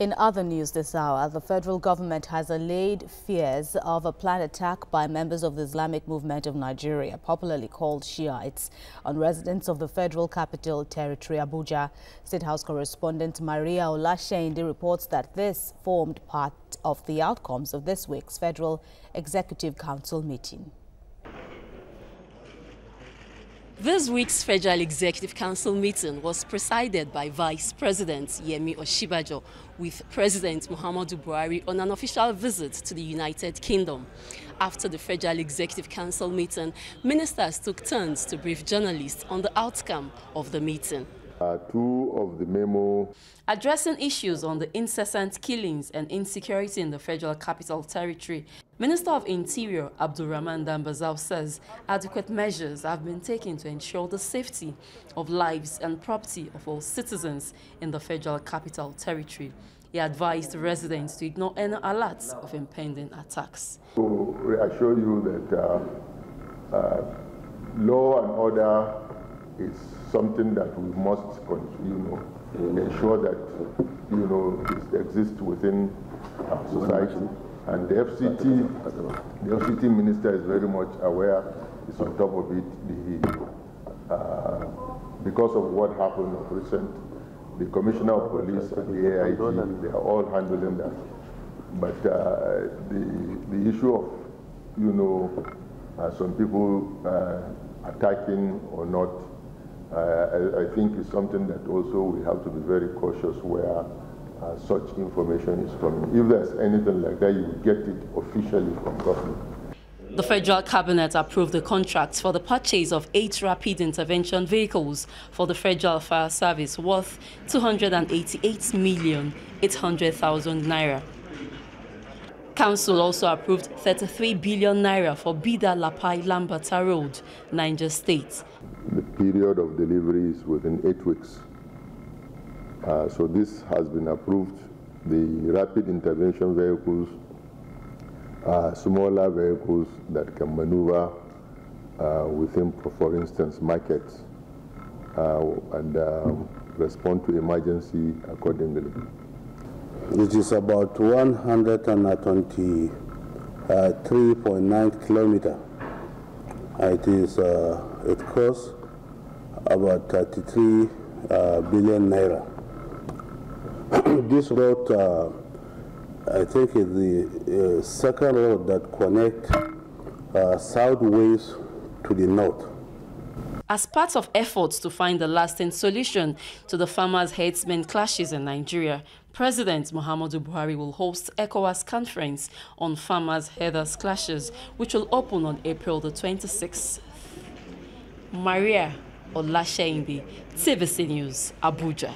In other news this hour, the federal government has allayed fears of a planned attack by members of the Islamic movement of Nigeria, popularly called Shi'ites, on residents of the federal capital territory, Abuja. State House correspondent Maria Olasheinde reports that this formed part of the outcomes of this week's Federal Executive Council meeting. This week's Federal Executive Council meeting was presided by Vice President Yemi Osinbajo with President Muhammadu Buhari on an official visit to the United Kingdom. After the Federal Executive Council meeting, ministers took turns to brief journalists on the outcome of the meeting. Two of the memo addressing issues on the incessant killings and insecurity in the Federal Capital Territory, Minister of Interior Abdulrahman Dambazau says adequate measures have been taken to ensure the safety of lives and property of all citizens in the Federal Capital Territory. He advised residents to ignore any alerts of impending attacks. To reassure you that law and order is something that we must, ensure that, it exists within our society. And the FCT minister is very much aware, is on top of it. Because of what happened of recent, the Commissioner of Police and the AIG, they are all handling that. But the issue of, some people attacking or not, I think is something that also we have to be very cautious where such information is coming. If there's anything like that, you will get it officially from government. The Federal Cabinet approved the contracts for the purchase of 8 rapid intervention vehicles for the Federal Fire Service worth 288,800,000 naira. Council also approved 33 billion naira for Bida Lapai Lambata Road, Niger State. The period of delivery is within 8 weeks. So this has been approved. The rapid intervention vehicles are smaller vehicles that can maneuver within, for instance, markets and respond to emergency accordingly. It is about 123.9 kilometers. It costs about 33 billion naira. This road, I think, is the second road that connects southwest to the north. As part of efforts to find a lasting solution to the farmers' herdsmen clashes in Nigeria, President Muhammadu Buhari will host ECOWAS conference on farmers' herders clashes, which will open on April the 26th. Maria Olasheinde, TVC News, Abuja.